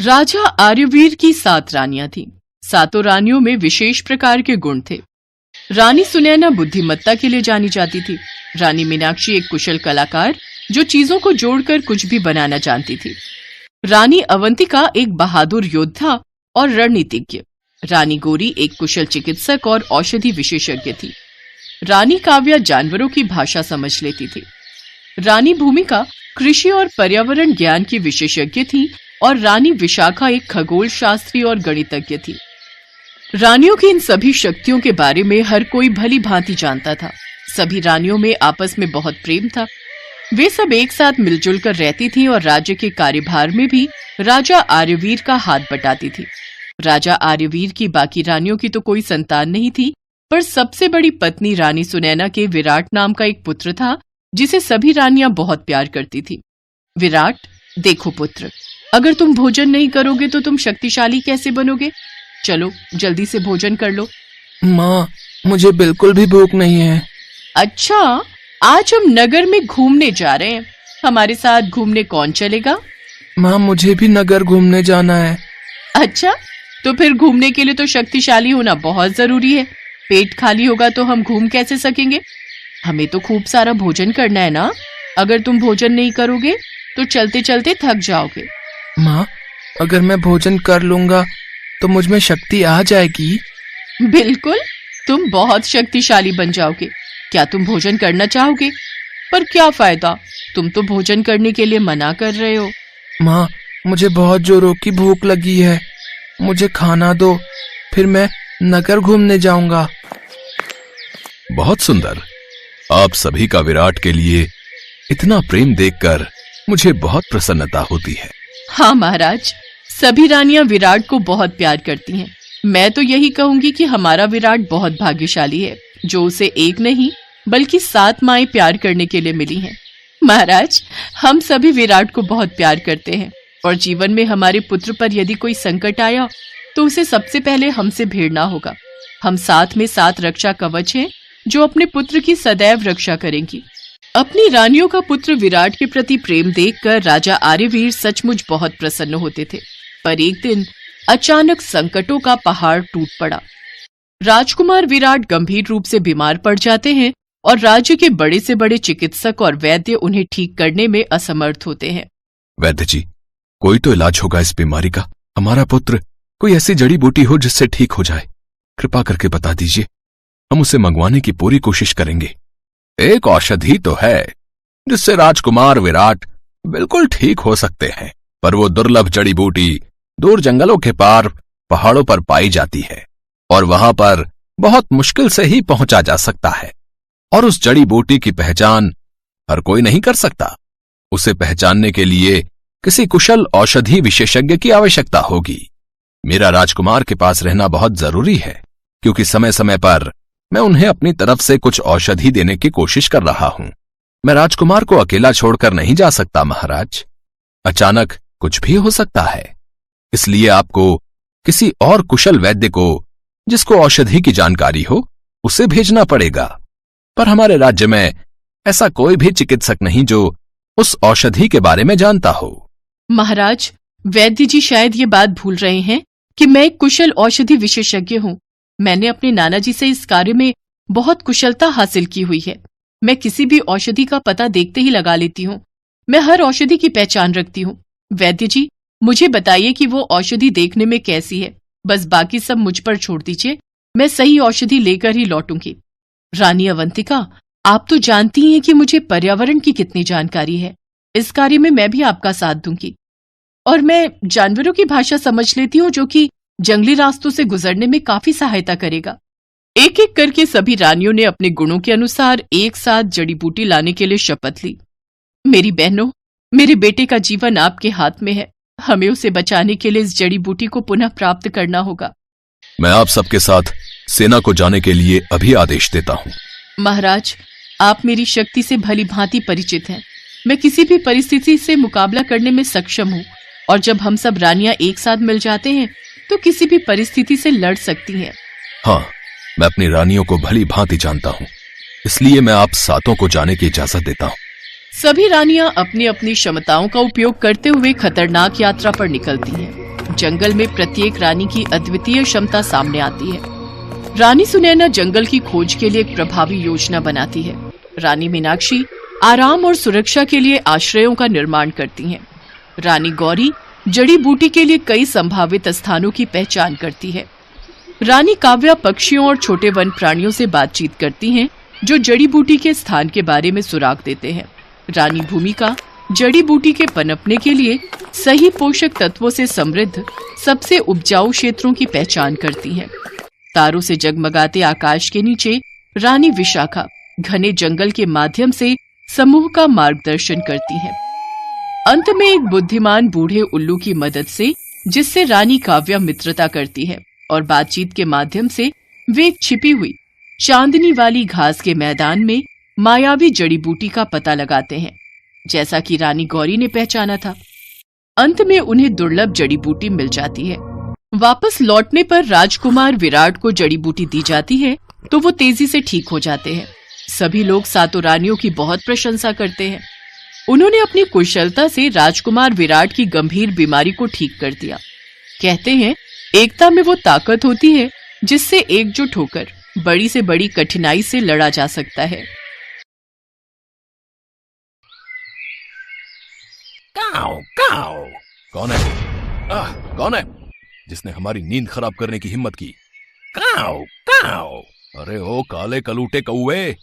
राजा आर्यवीर की 7 रानियां थीं। सातों रानियों में विशेष प्रकार के गुण थे। रानी सुनैना बुद्धिमत्ता के लिए जानी जाती थी। रानी मीनाक्षी एक कुशल कलाकार जो चीजों को जोड़कर कुछ भी बनाना जानती थी। रानी अवंतिका एक बहादुर योद्धा और रणनीतिज्ञ। रानी गौरी एक कुशल चिकित्सक और औषधि विशेषज्ञ थी। रानी काव्या जानवरों की भाषा समझ लेती थी। रानी भूमिका कृषि और पर्यावरण ज्ञान की विशेषज्ञ थी और रानी विशाखा एक खगोल शास्त्री और गणितज्ञ थी। रानियों की इन सभी शक्तियों के बारे में हर कोई भली भांति जानता था। सभी रानियों में आपस में बहुत प्रेम था। वे सब एक साथ मिलजुल कर रहती थीं और राज्य के कार्यभार में भी राजा आर्यवीर का हाथ बटाती थी। राजा आर्यवीर की बाकी रानियों की तो कोई संतान नहीं थी, पर सबसे बड़ी पत्नी रानी सुनैना के विराट नाम का एक पुत्र था जिसे सभी रानियां बहुत प्यार करती थी। विराट, देखो पुत्र, अगर तुम भोजन नहीं करोगे तो तुम शक्तिशाली कैसे बनोगे? चलो जल्दी से भोजन कर लो। माँ, मुझे बिल्कुल भी भूख नहीं है। अच्छा, आज हम नगर में घूमने जा रहे हैं। हमारे साथ घूमने कौन चलेगा? माँ, मुझे भी नगर घूमने जाना है। अच्छा, तो फिर घूमने के लिए तो शक्तिशाली होना बहुत जरूरी है। पेट खाली होगा तो हम घूम कैसे सकेंगे? हमें तो खूब सारा भोजन करना है ना। अगर तुम भोजन नहीं करोगे तो चलते चलते थक जाओगे। माँ, अगर मैं भोजन कर लूंगा तो मुझ में शक्ति आ जाएगी? बिल्कुल, तुम बहुत शक्तिशाली बन जाओगे। क्या तुम भोजन करना चाहोगे? पर क्या फायदा, तुम तो भोजन करने के लिए मना कर रहे हो। माँ, मुझे बहुत जोरों की भूख लगी है। मुझे खाना दो, फिर मैं नगर घूमने जाऊंगा। बहुत सुंदर। आप सभी का विराट के लिए इतना प्रेम देखकर मुझे बहुत प्रसन्नता होती है। हाँ महाराज, सभी रानियां विराट को बहुत प्यार करती हैं। मैं तो यही कहूंगी कि हमारा विराट बहुत भाग्यशाली है जो उसे एक नहीं बल्कि 7 माएं प्यार करने के लिए मिली हैं। महाराज, हम सभी विराट को बहुत प्यार करते हैं और जीवन में हमारे पुत्र पर यदि कोई संकट आया तो उसे सबसे पहले हमसे भिड़ना होगा। हम 7 में 7 रक्षा कवच हैं जो अपने पुत्र की सदैव रक्षा करेंगी। अपनी रानियों का पुत्र विराट के प्रति प्रेम देखकर राजा आर्यवीर सचमुच बहुत प्रसन्न होते थे। पर एक दिन अचानक संकटों का पहाड़ टूट पड़ा। राजकुमार विराट गंभीर रूप से बीमार पड़ जाते हैं और राज्य के बड़े से बड़े चिकित्सक और वैद्य उन्हें ठीक करने में असमर्थ होते हैं। वैद्य जी, कोई तो इलाज होगा इस बीमारी का। हमारा पुत्र कोई ऐसी जड़ी बूटी हो जिससे ठीक हो जाए। कृपा करके बता दीजिए, हम उसे मंगवाने की पूरी कोशिश करेंगे। एक औषधि तो है जिससे राजकुमार विराट बिल्कुल ठीक हो सकते हैं, पर वो दुर्लभ जड़ी बूटी दूर जंगलों के पार पहाड़ों पर पाई जाती है और वहां पर बहुत मुश्किल से ही पहुंचा जा सकता है। और उस जड़ी बूटी की पहचान हर कोई नहीं कर सकता। उसे पहचानने के लिए किसी कुशल औषधि विशेषज्ञ की आवश्यकता होगी। मेरा राजकुमार के पास रहना बहुत जरूरी है, क्योंकि समय समय पर मैं उन्हें अपनी तरफ से कुछ औषधि देने की कोशिश कर रहा हूं। मैं राजकुमार को अकेला छोड़कर नहीं जा सकता महाराज। अचानक कुछ भी हो सकता है, इसलिए आपको किसी और कुशल वैद्य को, जिसको औषधि की जानकारी हो, उसे भेजना पड़ेगा। पर हमारे राज्य में ऐसा कोई भी चिकित्सक नहीं जो उस औषधि के बारे में जानता हो। महाराज, वैद्य जी शायद ये बात भूल रहे हैं कि मैं एक कुशल औषधि विशेषज्ञ हूँ। मैंने अपने नाना जी से इस कार्य में बहुत कुशलता हासिल की हुई है। मैं किसी भी औषधि का पता देखते ही लगा लेती हूँ। मैं हर औषधि की पहचान रखती हूँ। वैद्य जी, मुझे बताइए कि वो औषधि देखने में कैसी है। बस बाकी सब मुझ पर छोड़ दीजिए, मैं सही औषधि लेकर ही लौटूंगी। रानी अवंतिका, आप तो जानती हैं कि मुझे पर्यावरण की कितनी जानकारी है। इस कार्य में मैं भी आपका साथ दूंगी। और मैं जानवरों की भाषा समझ लेती हूँ, जो कि जंगली रास्तों से गुजरने में काफी सहायता करेगा। एक एक करके सभी रानियों ने अपने गुणों के अनुसार एक साथ जड़ी बूटी लाने के लिए शपथ ली। मेरी बहनों, मेरे बेटे का जीवन आपके हाथ में है। हमें उसे बचाने के लिए इस जड़ी बूटी को पुनः प्राप्त करना होगा। मैं आप सबके साथ सेना को जाने के लिए अभी आदेश देता हूँ। महाराज, आप मेरी शक्ति से भली भांति परिचित हैं। मैं किसी भी परिस्थिति से मुकाबला करने में सक्षम हूँ और जब हम सब रानियां एक साथ मिल जाते हैं तो किसी भी परिस्थिति से लड़ सकती हैं। हाँ, मैं अपनी रानियों को भली भांति जानता हूँ, इसलिए मैं आप सातों को जाने की इजाजत देता हूँ। सभी रानियां अपनी अपनी क्षमताओं का उपयोग करते हुए खतरनाक यात्रा पर निकलती हैं। जंगल में प्रत्येक रानी की अद्वितीय क्षमता सामने आती है। रानी सुनैना जंगल की खोज के लिए एक प्रभावी योजना बनाती है। रानी मीनाक्षी आराम और सुरक्षा के लिए आश्रयों का निर्माण करती हैं। रानी गौरी जड़ी बूटी के लिए कई संभावित स्थानों की पहचान करती है। रानी काव्या पक्षियों और छोटे वन प्राणियों से बातचीत करती हैं, जो जड़ी बूटी के स्थान के बारे में सुराग देते हैं। रानी भूमिका जड़ी बूटी के पनपने के लिए सही पोषक तत्वों से समृद्ध सबसे उपजाऊ क्षेत्रों की पहचान करती हैं। तारों से जगमगाते आकाश के नीचे रानी विशाखा घने जंगल के माध्यम से समूह का मार्गदर्शन करती हैं। अंत में एक बुद्धिमान बूढ़े उल्लू की मदद से, जिससे रानी काव्या मित्रता करती है और बातचीत के माध्यम से वे एक छिपी हुई चांदनी वाली घास के मैदान में मायावी जड़ी बूटी का पता लगाते हैं, जैसा कि रानी गौरी ने पहचाना था। अंत में उन्हें दुर्लभ जड़ी बूटी मिल जाती है। वापस लौटने पर राजकुमार विराट को जड़ी बूटी दी जाती है तो वो तेजी से ठीक हो जाते हैं। सभी लोग सातों रानियों की बहुत प्रशंसा करते हैं। उन्होंने अपनी कुशलता से राजकुमार विराट की गंभीर बीमारी को ठीक कर दिया। कहते हैं, एकता में वो ताकत होती है जिससे एकजुट होकर बड़ी से बड़ी कठिनाई से लड़ा जा सकता है। काऊ काऊ। कौन है? कौन है जिसने हमारी नींद खराब करने की हिम्मत की? काऊ काऊ। अरे ओ काले कलूटे कौवे,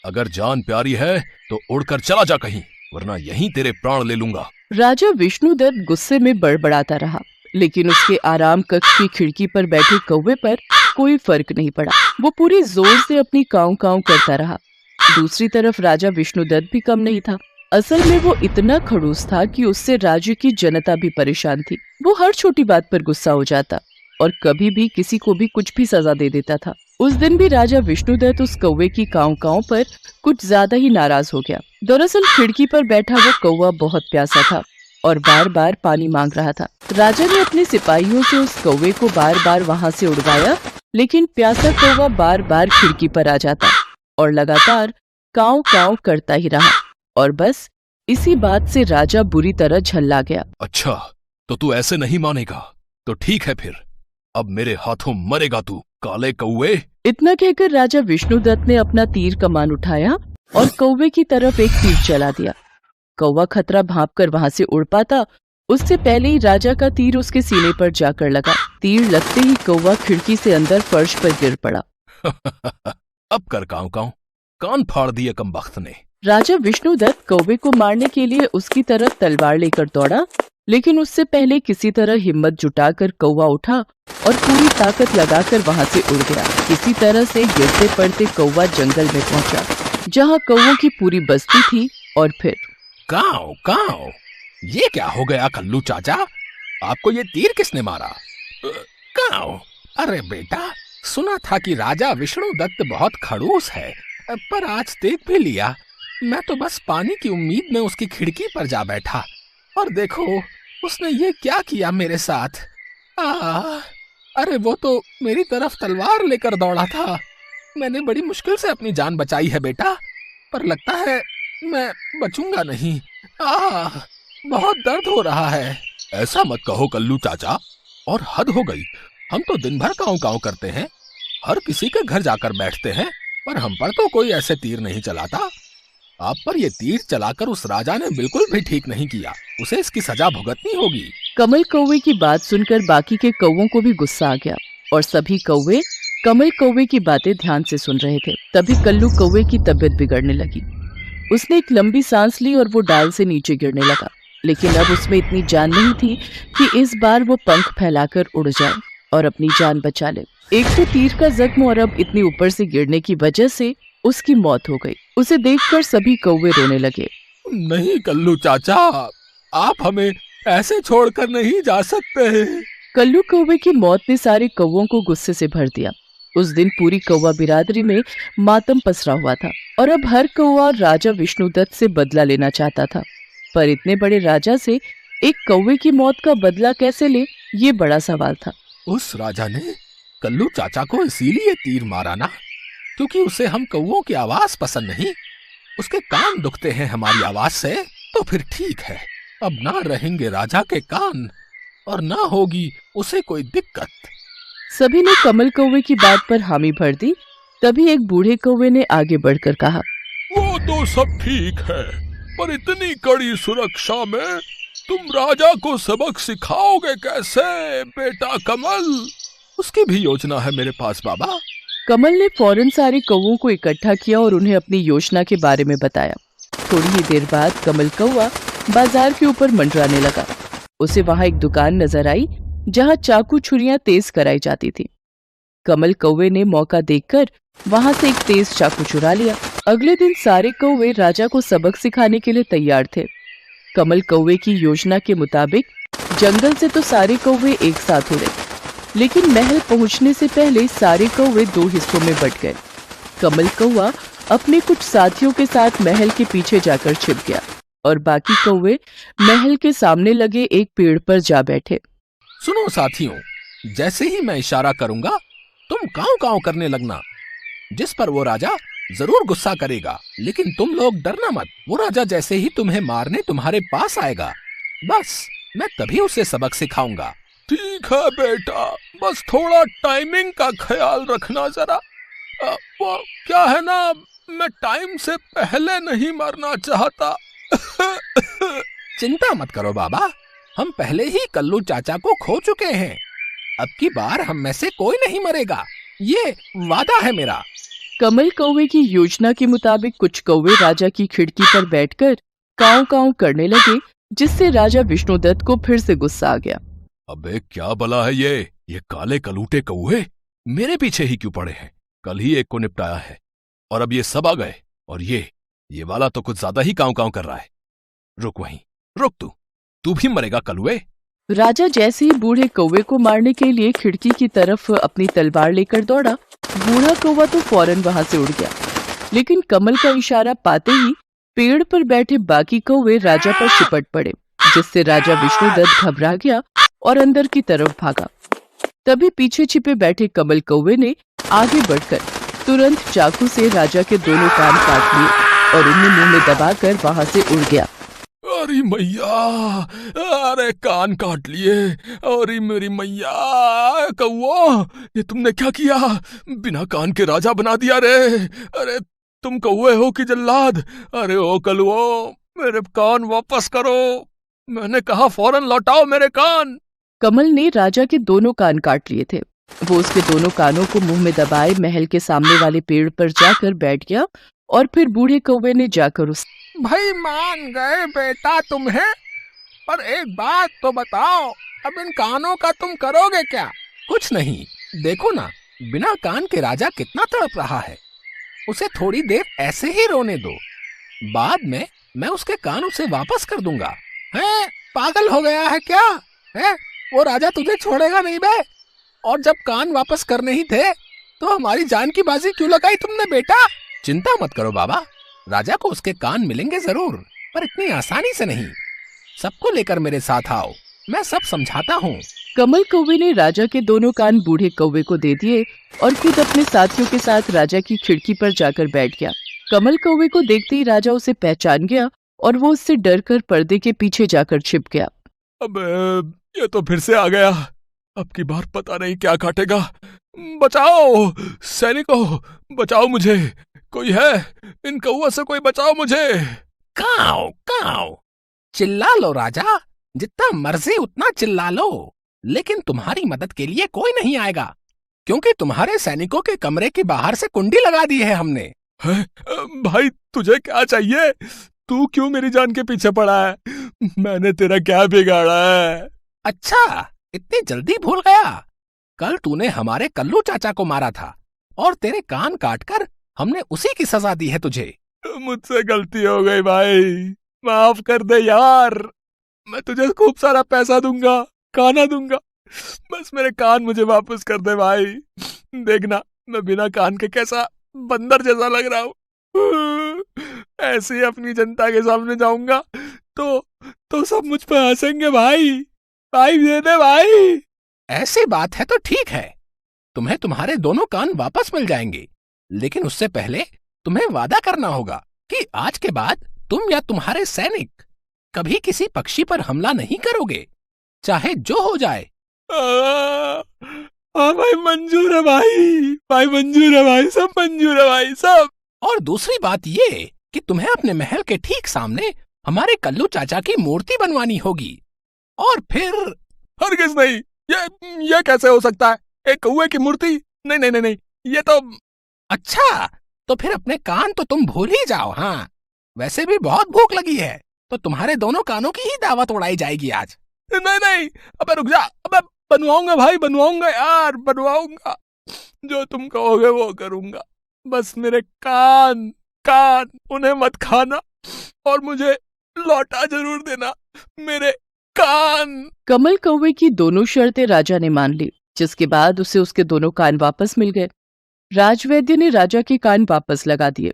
अगर जान प्यारी है तो उड़कर चला जा कहीं, वरना यहीं तेरे प्राण ले लूंगा। राजा विष्णुदत्त गुस्से में बड़बड़ाता रहा, लेकिन उसके आराम कक्ष की खिड़की पर बैठे कौवे पर कोई फर्क नहीं पड़ा। वो पूरी जोर से अपनी काऊ काऊ करता रहा। दूसरी तरफ राजा विष्णुदत्त भी कम नहीं था। असल में वो इतना खड़ूस था कि उससे राज्य की जनता भी परेशान थी। वो हर छोटी बात पर गुस्सा हो जाता और कभी भी किसी को भी कुछ भी सजा दे देता था। उस दिन भी राजा विष्णुदत्त उस कौवे की काऊ काऊ पर कुछ ज्यादा ही नाराज हो गया। दरअसल खिड़की पर बैठा वो कौवा बहुत प्यासा था और बार बार पानी मांग रहा था। राजा ने अपने सिपाहियों से उस कौवे को बार बार वहाँ से उड़वाया, लेकिन प्यासा कौवा बार बार खिड़की पर आ जाता और लगातार काऊ काऊ करता ही रहा। और बस इसी बात से राजा बुरी तरह झल्ला गया। अच्छा, तो तू ऐसे नहीं मानेगा तो ठीक है, फिर अब मेरे हाथों मरेगा तू, काले कौवे। इतना कहकर राजा विष्णुदत्त ने अपना तीर कमान उठाया और कौवे की तरफ एक तीर चला दिया। कौवा खतरा भांपकर वहां से उड़ पाता उससे पहले ही राजा का तीर उसके सीने पर जाकर लगा। तीर लगते ही कौवा खिड़की से अंदर फर्श पर गिर पड़ा। अब कर काऊ काऊ, कान फाड़ दिए कमबख्त ने। राजा विष्णुदत्त कौवे को मारने के लिए उसकी तरफ तलवार लेकर दौड़ा, लेकिन उससे पहले किसी तरह हिम्मत जुटाकर कौवा उठा और पूरी ताकत लगाकर वहां से उड़ गया। किसी तरह से गिरते पड़ते कौवा जंगल में पहुंचा, जहां कौवों की पूरी बस्ती थी। और फिर काऊ काऊ, ये क्या हो गया कल्लू चाचा? आपको ये तीर किसने मारा? काऊ, अरे बेटा, सुना था कि राजा विष्णुदत्त बहुत खड़ूस है, पर आज देख भी लिया। मैं तो बस पानी की उम्मीद में उसकी खिड़की पर जा बैठा और देखो उसने ये क्या किया मेरे साथ। अरे वो तो मेरी तरफ तलवार लेकर दौड़ा था। मैंने बड़ी मुश्किल से अपनी जान बचाई है बेटा, पर लगता है मैं बचूंगा नहीं। बहुत दर्द हो रहा है। ऐसा मत कहो कल्लू चाचा, और हद हो गई। हम तो दिन भर काऊ काऊ करते हैं, हर किसी के घर जाकर बैठते हैं, पर हम पर तो कोई ऐसे तीर नहीं चलाता। आप पर ये तीर चलाकर उस राजा ने बिल्कुल भी ठीक नहीं किया। उसे इसकी सजा भुगतनी होगी। कमल कौवे की बात सुनकर बाकी के कौवों को भी गुस्सा आ गया और सभी कौवे कमल कौवे की बातें ध्यान से सुन रहे थे। तभी कल्लू कौवे की तबीयत बिगड़ने लगी। उसने एक लंबी सांस ली और वो डाल से नीचे गिरने लगा, लेकिन अब उसमें इतनी जान नहीं थी कि इस बार वो पंख फैलाकर उड़ जाए और अपनी जान बचा ले। एक तो तीर का जख्म और अब इतनी ऊपर से गिरने की वजह से उसकी मौत हो गई। उसे देखकर सभी कौवे रोने लगे। नहीं कल्लू चाचा, आप हमें ऐसे छोड़कर नहीं जा सकते। कल्लू कौवे की मौत ने सारे कौवों को गुस्से से भर दिया। उस दिन पूरी कौवा बिरादरी में मातम पसरा हुआ था और अब हर कौवा राजा विष्णुदत्त से बदला लेना चाहता था। पर इतने बड़े राजा से एक कौवे की मौत का बदला कैसे ले, ये बड़ा सवाल था। उस राजा ने कल्लू चाचा को इसीलिए तीर मारा ना, क्योंकि उसे हम कौवों की आवाज पसंद नहीं। उसके कान दुखते हैं हमारी आवाज से, तो फिर ठीक है, अब ना रहेंगे राजा के कान और ना होगी उसे कोई दिक्कत। सभी ने कमल कौवे की बात पर हामी भर दी। तभी एक बूढ़े कौवे ने आगे बढ़कर कहा, वो तो सब ठीक है, पर इतनी कड़ी सुरक्षा में तुम राजा को सबक सिखाओगे कैसे बेटा कमल? उसकी भी योजना है मेरे पास बाबा। कमल ने फौरन सारे कौवों को इकट्ठा किया और उन्हें अपनी योजना के बारे में बताया। थोड़ी ही देर बाद कमल कौवा बाजार के ऊपर मंडराने लगा। उसे वहां एक दुकान नजर आई जहां चाकू छुरियां तेज कराई जाती थी। कमल कौवे ने मौका देखकर वहां से एक तेज चाकू चुरा लिया। अगले दिन सारे कौवे राजा को सबक सिखाने के लिए तैयार थे। कमल कौवे की योजना के मुताबिक जंगल से तो सारे कौवे एक साथ उड़े, लेकिन महल पहुंचने से पहले सारे कौवे दो हिस्सों में बंट गए। कमल कौवा अपने कुछ साथियों के साथ महल के पीछे जाकर छिप गया और बाकी कौवे महल के सामने लगे एक पेड़ पर जा बैठे। सुनो साथियों, जैसे ही मैं इशारा करूंगा तुम काव काव करने लगना, जिस पर वो राजा जरूर गुस्सा करेगा, लेकिन तुम लोग डरना मत। वो राजा जैसे ही तुम्हें मारने तुम्हारे पास आएगा, बस मैं तभी उसे सबक सिखाऊंगा। ठीक है बेटा, बस थोड़ा टाइमिंग का ख्याल रखना जरा। वो क्या है ना, मैं टाइम से पहले नहीं मरना चाहता। चिंता मत करो बाबा, हम पहले ही कल्लू चाचा को खो चुके हैं। अब की बार हम में से कोई नहीं मरेगा, ये वादा है मेरा। कमल कौवे की योजना के मुताबिक कुछ कौवे राजा की खिड़की पर बैठकर काव काव करने लगे, जिससे राजा विष्णुदत्त को फिर से गुस्सा आ गया। अबे क्या बला है ये काले कलूटे कौवे मेरे पीछे ही क्यों पड़े हैं? कल ही एक को निपटाया है और अब ये सब आ गए, और ये वाला तो कुछ ज्यादा ही काव काव कर रहा है। रुक वहीं, रुक, तू भी मरेगा कलुए। राजा जैसे ही बूढ़े कौवे को मारने के लिए खिड़की की तरफ अपनी तलवार लेकर दौड़ा, बूढ़ा कौवा तो फौरन वहां से उड़ गया, लेकिन कमल का इशारा पाते ही पेड़ पर बैठे बाकी कौवे राजा पर चिपट पड़े, जिससे राजा विष्णुदत्त घबरा गया और अंदर की तरफ भागा। तभी पीछे छिपे बैठे कमल कौवे ने आगे बढ़कर तुरंत चाकू से राजा के दोनों कान काट लिए और उन्हें मुंह में दबाकर वहां से उड़ गया। अरे मैया, अरे कान काट लिए, अरे मेरी मैया। कौवा, ये तुमने क्या किया? बिना कान के राजा बना दिया रे। अरे तुम कौवे हो कि जल्लाद? अरे ओ कलुओ, मेरे कान वापस करो, मैंने कहा फौरन लौटाओ मेरे कान। कमल ने राजा के दोनों कान काट लिए थे। वो उसके दोनों कानों को मुंह में दबाए महल के सामने वाले पेड़ पर जाकर बैठ गया और फिर बूढ़े कौवे ने जाकर उस भाई मान गए बेटा तुम्हें, पर एक बात तो बताओ, अब इन कानों का तुम करोगे क्या? कुछ नहीं, देखो ना, बिना कान के राजा कितना तड़प रहा है। उसे थोड़ी देर ऐसे ही रोने दो, बाद में मैं उसके कान उसे वापस कर दूंगा। हैं, पागल हो गया है क्या? है, वो राजा तुझे छोड़ेगा नहीं बे। और जब कान वापस करने ही थे तो हमारी जान की बाजी क्यों लगाई तुमने बेटा? चिंता मत करो बाबा, राजा को उसके कान मिलेंगे जरूर, पर इतनी आसानी से नहीं। सबको लेकर मेरे साथ आओ, मैं सब समझाता हूँ। कमल कौवे ने राजा के दोनों कान बूढ़े कौवे को दे दिए और खुद अपने साथियों के साथ राजा की खिड़की पर जाकर बैठ गया। कमल कौवे को देखते ही राजा उसे पहचान गया और वो उससे डरकर पर्दे के पीछे जाकर छिप गया। अबे ये तो फिर से आ गया, अब की बार पता नहीं क्या काटेगा। बचाओ सैनिकों, बचाओ मुझे, कोई है? इन कौवा से कोई बचाओ मुझे। काव काव, चिल्ला लो राजा, जितना मर्जी उतना चिल्ला लो, लेकिन तुम्हारी मदद के लिए कोई नहीं आएगा, क्योंकि तुम्हारे सैनिकों के कमरे के बाहर से कुंडी लगा दी है हमने। भाई तुझे क्या चाहिए? तू क्यों मेरी जान के पीछे पड़ा है? मैंने तेरा क्या बिगाड़ा है? अच्छा, इतनी जल्दी भूल गया? कल तूने हमारे कल्लू चाचा को मारा था और तेरे कान काटकर हमने उसी की सजा दी है तुझे। मुझसे गलती हो गई भाई, माफ कर दे यार। मैं तुझे खूब सारा पैसा दूंगा, खाना दूंगा, बस मेरे कान मुझे वापस कर दे भाई। देखना मैं बिना कान के कैसा बंदर जैसा लग रहा हूँ। ऐसे ही अपनी जनता के सामने जाऊंगा तो सब मुझ पे हंसेंगे भाई। भाई दे दे भाई। ऐसी बात है तो ठीक है, तुम्हें तुम्हारे दोनों कान वापस मिल जाएंगे, लेकिन उससे पहले तुम्हें वादा करना होगा कि आज के बाद तुम या तुम्हारे सैनिक कभी किसी पक्षी पर हमला नहीं करोगे, चाहे जो हो जाए। हाँ भाई, मंजूर है भाई मंजूर है भाई, सब मंजूर है भाई सब। और दूसरी बात ये कि तुम्हें अपने महल के ठीक सामने हमारे कल्लू चाचा की मूर्ति बनवानी होगी। और फिर हरगिज नहीं, ये कैसे हो सकता है? एक कौवे की मूर्ति? नहीं नहीं नहीं नहीं, ये तो। अच्छा, तो फिर अपने कान तो तुम भूल ही जाओ। हाँ, वैसे भी बहुत भूख लगी है, तो तुम्हारे दोनों कानों की ही दावत उड़ाई जाएगी आज। नहीं नहीं, अबे रुक जा, अबे बनवाऊंगा भाई, बनवाऊंगा यार, बनवाऊंगा। जो तुम कहोगे वो करूंगा, बस मेरे कान उन्हें मत खाना और मुझे लौटा जरूर देना मेरे कान। कमल कौवे की दोनों शर्तें राजा ने मान ली, जिसके बाद उसे उसके दोनों कान वापस मिल गए। राजवैद्य ने राजा के कान वापस लगा दिए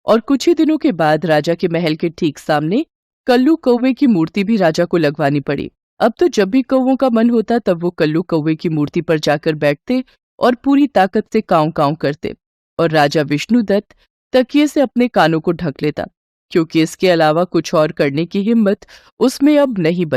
और कुछ ही दिनों के बाद राजा के महल के ठीक सामने कल्लू कौवे की मूर्ति भी राजा को लगवानी पड़ी। अब तो जब भी कौवों का मन होता तब वो कल्लू कौवे की मूर्ति पर जाकर बैठते और पूरी ताकत से काँव काँव करते, और राजा विष्णुदत्त तकिए से अपने कानों को ढक लेता, क्योंकि इसके अलावा कुछ और करने की हिम्मत उसमें अब नहीं बची।